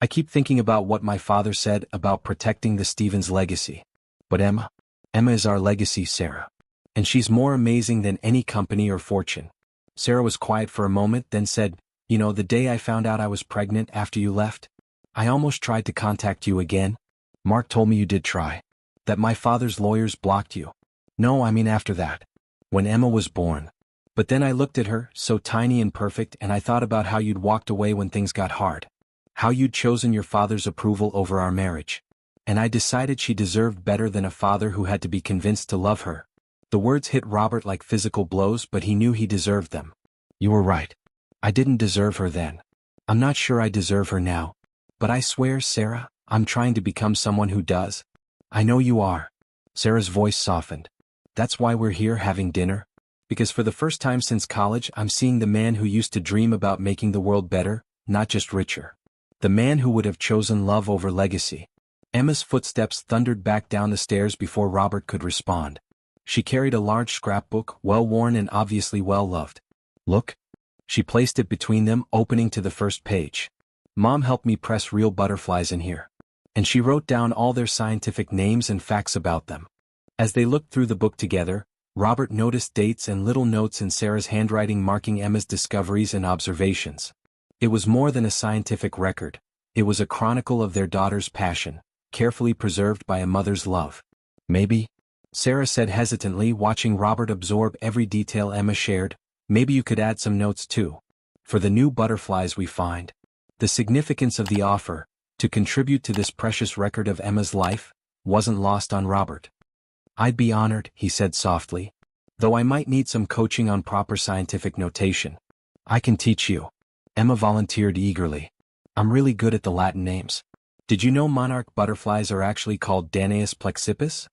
I keep thinking about what my father said about protecting the Stevens legacy. But Emma is our legacy, Sarah. And she's more amazing than any company or fortune. Sarah was quiet for a moment, then said, You know, the day I found out I was pregnant after you left, I almost tried to contact you again. Mark told me you did try. That my father's lawyers blocked you. No, I mean after that. When Emma was born. But then I looked at her, so tiny and perfect, and I thought about how you'd walked away when things got hard. How you'd chosen your father's approval over our marriage. And I decided she deserved better than a father who had to be convinced to love her. The words hit Robert like physical blows, but he knew he deserved them. You were right. I didn't deserve her then. I'm not sure I deserve her now. But I swear, Sarah, I'm trying to become someone who does. I know you are. Sarah's voice softened. That's why we're here having dinner. Because for the first time since college, I'm seeing the man who used to dream about making the world better, not just richer. The man who would have chosen love over legacy. Emma's footsteps thundered back down the stairs before Robert could respond. She carried a large scrapbook, well-worn and obviously well-loved. Look. She placed it between them, opening to the first page. Mom helped me press real butterflies in here. And she wrote down all their scientific names and facts about them. As they looked through the book together, Robert noticed dates and little notes in Sarah's handwriting marking Emma's discoveries and observations. It was more than a scientific record. It was a chronicle of their daughter's passion, carefully preserved by a mother's love. Maybe, Sarah said hesitantly, watching Robert absorb every detail Emma shared, maybe you could add some notes too. For the new butterflies we find. The significance of the offer, to contribute to this precious record of Emma's life, wasn't lost on Robert. I'd be honored, he said softly. Though I might need some coaching on proper scientific notation. I can teach you. Emma volunteered eagerly. I'm really good at the Latin names. Did you know monarch butterflies are actually called Danaus plexippus?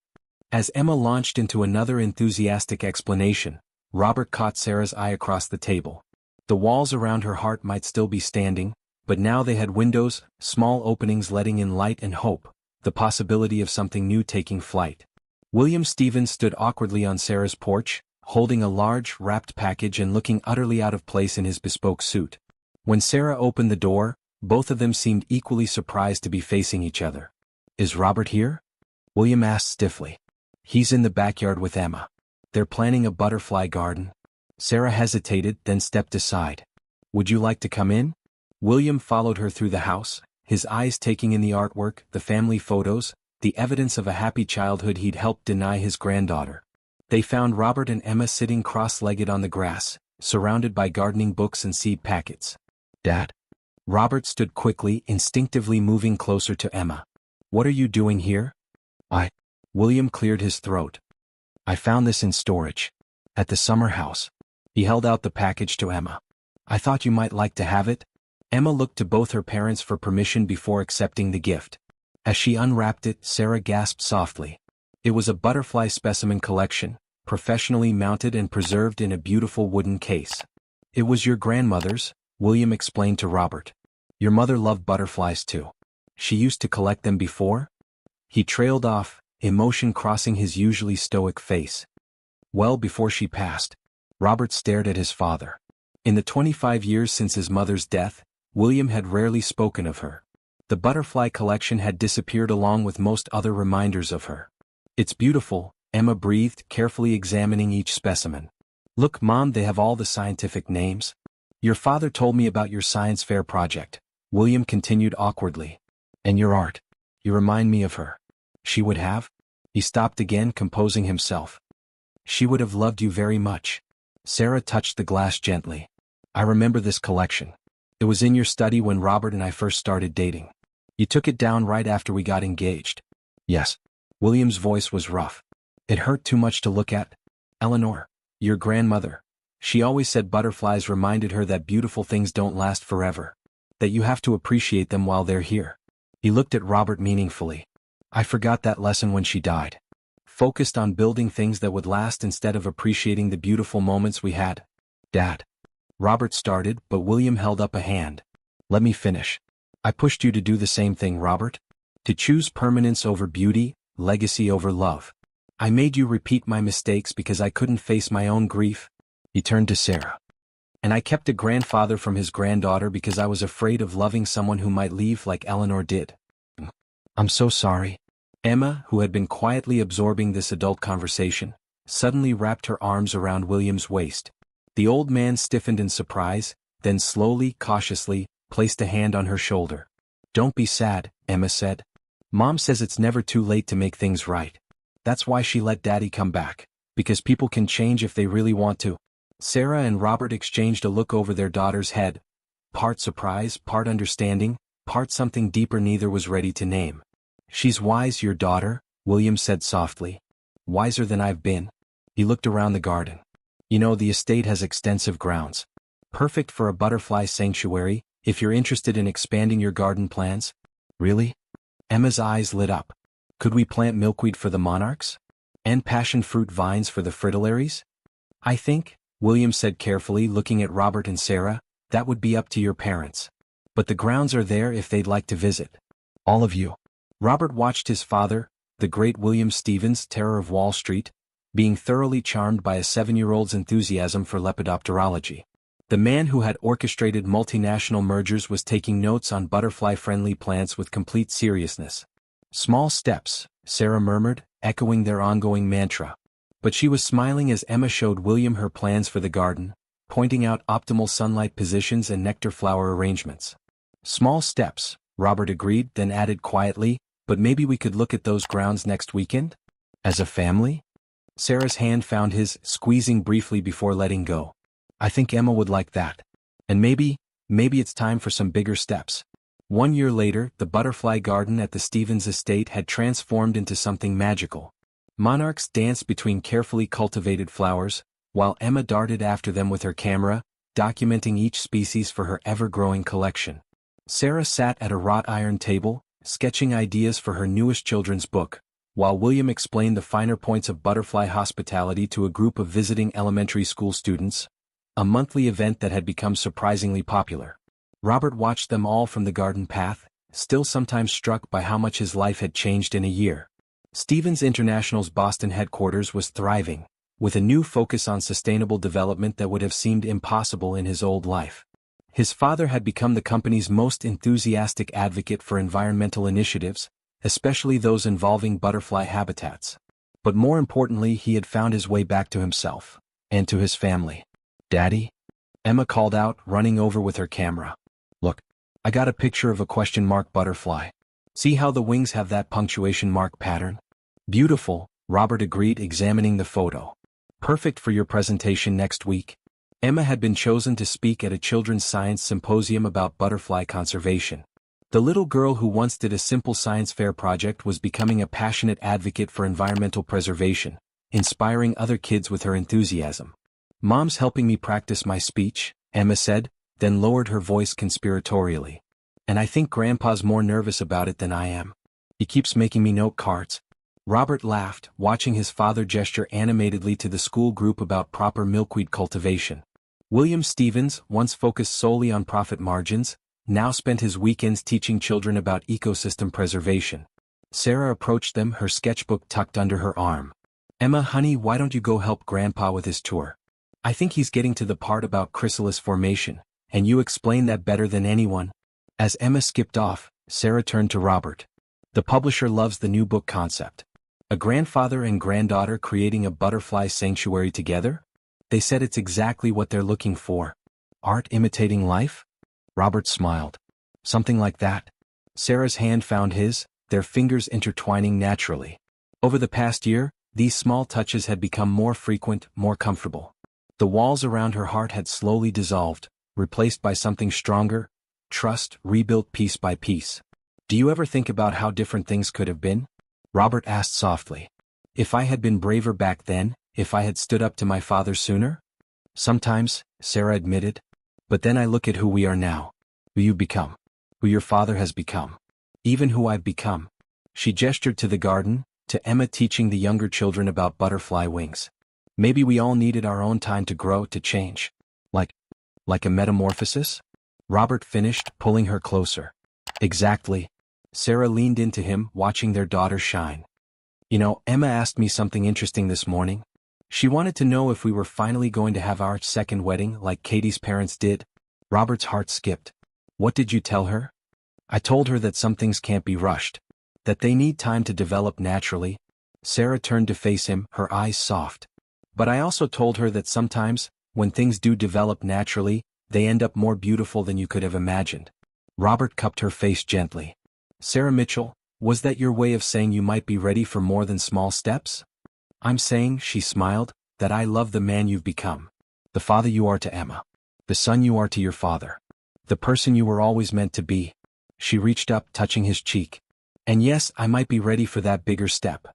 As Emma launched into another enthusiastic explanation, Robert caught Sarah's eye across the table. The walls around her heart might still be standing, but now they had windows, small openings letting in light and hope, the possibility of something new taking flight. William Stevens stood awkwardly on Sarah's porch, holding a large, wrapped package and looking utterly out of place in his bespoke suit. When Sarah opened the door, both of them seemed equally surprised to be facing each other. Is Robert here? William asked stiffly. He's in the backyard with Emma. They're planning a butterfly garden. Sarah hesitated, then stepped aside. Would you like to come in? William followed her through the house, his eyes taking in the artwork, the family photos, the evidence of a happy childhood he'd helped deny his granddaughter. They found Robert and Emma sitting cross-legged on the grass, surrounded by gardening books and seed packets. Dad. Robert stood quickly, instinctively moving closer to Emma. What are you doing here? William cleared his throat. I found this in storage. At the summer house. He held out the package to Emma. I thought you might like to have it. Emma looked to both her parents for permission before accepting the gift. As she unwrapped it, Sarah gasped softly. It was a butterfly specimen collection, professionally mounted and preserved in a beautiful wooden case. It was your grandmother's, William explained to Robert. Your mother loved butterflies too. She used to collect them before? He trailed off, emotion crossing his usually stoic face. Well before she passed. Robert stared at his father. In the 25 years since his mother's death, William had rarely spoken of her. The butterfly collection had disappeared along with most other reminders of her. It's beautiful, Emma breathed, carefully examining each specimen. Look, Mom, they have all the scientific names. Your father told me about your science fair project, William continued awkwardly. And your art. You remind me of her. She would have? He stopped again, composing himself. She would have loved you very much. Sarah touched the glass gently. I remember this collection. It was in your study when Robert and I first started dating. You took it down right after we got engaged. Yes. William's voice was rough. It hurt too much to look at. Eleanor, your grandmother. She always said butterflies reminded her that beautiful things don't last forever. That you have to appreciate them while they're here. He looked at Robert meaningfully. I forgot that lesson when she died. Focused on building things that would last instead of appreciating the beautiful moments we had. Dad. Robert started, but William held up a hand. Let me finish. I pushed you to do the same thing, Robert. To choose permanence over beauty, legacy over love. I made you repeat my mistakes because I couldn't face my own grief. He turned to Sarah. And I kept a grandfather from his granddaughter because I was afraid of loving someone who might leave like Eleanor did. I'm so sorry. Emma, who had been quietly absorbing this adult conversation, suddenly wrapped her arms around William's waist. The old man stiffened in surprise, then slowly, cautiously, placed a hand on her shoulder. Don't be sad, Emma said. Mom says it's never too late to make things right. That's why she let Daddy come back, because people can change if they really want to. Sarah and Robert exchanged a look over their daughter's head, part surprise, part understanding, part something deeper neither was ready to name. "She's wise, your daughter," William said softly. "Wiser than I've been." He looked around the garden. "You know, the estate has extensive grounds. Perfect for a butterfly sanctuary, if you're interested in expanding your garden plans." "Really?" Emma's eyes lit up. "Could we plant milkweed for the monarchs? And passion fruit vines for the fritillaries?" "I think," William said carefully, looking at Robert and Sarah, "that would be up to your parents. But the grounds are there if they'd like to visit. All of you." Robert watched his father, the great William Stevens, terror of Wall Street, being thoroughly charmed by a 7-year-old's enthusiasm for lepidopterology. The man who had orchestrated multinational mergers was taking notes on butterfly-friendly plants with complete seriousness. "Small steps," Sarah murmured, echoing their ongoing mantra. But she was smiling as Emma showed William her plans for the garden, pointing out optimal sunlight positions and nectar flower arrangements. "Small steps," Robert agreed, then added quietly, "but maybe we could look at those grounds next weekend? As a family?" Sarah's hand found his, squeezing briefly before letting go. "I think Emma would like that. And maybe it's time for some bigger steps." 1 year later, the butterfly garden at the Stevens estate had transformed into something magical. Monarchs danced between carefully cultivated flowers, while Emma darted after them with her camera, documenting each species for her ever-growing collection. Sarah sat at a wrought iron table, sketching ideas for her newest children's book, while William explained the finer points of butterfly hospitality to a group of visiting elementary school students, a monthly event that had become surprisingly popular. Robert watched them all from the garden path, still sometimes struck by how much his life had changed in a year. Stevens International's Boston headquarters was thriving, with a new focus on sustainable development that would have seemed impossible in his old life. His father had become the company's most enthusiastic advocate for environmental initiatives, especially those involving butterfly habitats. But more importantly, he had found his way back to himself, and to his family. "Daddy?" Emma called out, running over with her camera. "Look, I got a picture of a question mark butterfly. See how the wings have that punctuation mark pattern?" "Beautiful," Robert agreed, examining the photo. "Perfect for your presentation next week." Emma had been chosen to speak at a children's science symposium about butterfly conservation. The little girl who once did a simple science fair project was becoming a passionate advocate for environmental preservation, inspiring other kids with her enthusiasm. "Mom's helping me practice my speech," Emma said, then lowered her voice conspiratorially. "And I think Grandpa's more nervous about it than I am. He keeps making me note cards." Robert laughed, watching his father gesture animatedly to the school group about proper milkweed cultivation. William Stevens, once focused solely on profit margins, now spent his weekends teaching children about ecosystem preservation. Sarah approached them, her sketchbook tucked under her arm. "Emma, honey, why don't you go help Grandpa with his tour? I think he's getting to the part about chrysalis formation, and you explain that better than anyone." As Emma skipped off, Sarah turned to Robert. "The publisher loves the new book concept. A grandfather and granddaughter creating a butterfly sanctuary together? They said it's exactly what they're looking for. Art imitating life?" Robert smiled. "Something like that." Sarah's hand found his, their fingers intertwining naturally. Over the past year, these small touches had become more frequent, more comfortable. The walls around her heart had slowly dissolved, replaced by something stronger, trust, rebuilt piece by piece. "Do you ever think about how different things could have been?" Robert asked softly. "If I had been braver back then, if I had stood up to my father sooner?" "Sometimes," Sarah admitted. "But then I look at who we are now. Who you've become. Who your father has become. Even who I've become." She gestured to the garden, to Emma teaching the younger children about butterfly wings. "Maybe we all needed our own time to grow, to change. Like a metamorphosis?" Robert finished, pulling her closer. "Exactly." Sarah leaned into him, watching their daughter shine. "You know, Emma asked me something interesting this morning. She wanted to know if we were finally going to have our second wedding like Katie's parents did." Robert's heart skipped. "What did you tell her?" "I told her that some things can't be rushed. That they need time to develop naturally." Sarah turned to face him, her eyes soft. "But I also told her that sometimes, when things do develop naturally, they end up more beautiful than you could have imagined." Robert cupped her face gently. "Sarah Mitchell, was that your way of saying you might be ready for more than small steps?" "I'm saying," she smiled, "that I love the man you've become. The father you are to Emma. The son you are to your father. The person you were always meant to be. She reached up, touching his cheek. And yes, I might be ready for that bigger step.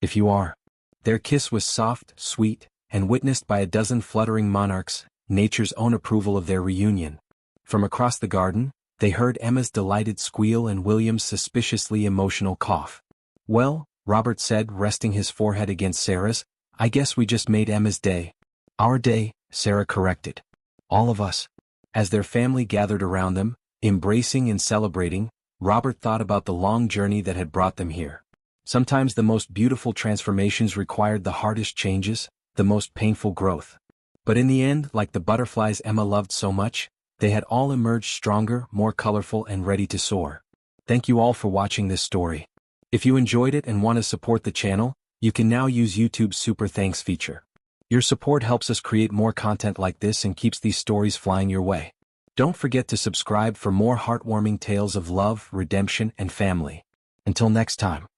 If you are. Their kiss was soft, sweet, and witnessed by a dozen fluttering monarchs, nature's own approval of their reunion. From across the garden, they heard Emma's delighted squeal and William's suspiciously emotional cough. Well, Robert said, resting his forehead against Sarah's, I guess we just made Emma's day. Our day, Sarah corrected. All of us. As their family gathered around them, embracing and celebrating, Robert thought about the long journey that had brought them here. Sometimes the most beautiful transformations required the hardest changes, the most painful growth. But in the end, like the butterflies Emma loved so much, they had all emerged stronger, more colorful, and ready to soar. Thank you all for watching this story. If you enjoyed it and want to support the channel, you can now use YouTube's Super Thanks feature. Your support helps us create more content like this and keeps these stories flying your way. Don't forget to subscribe for more heartwarming tales of love, redemption, and family. Until next time.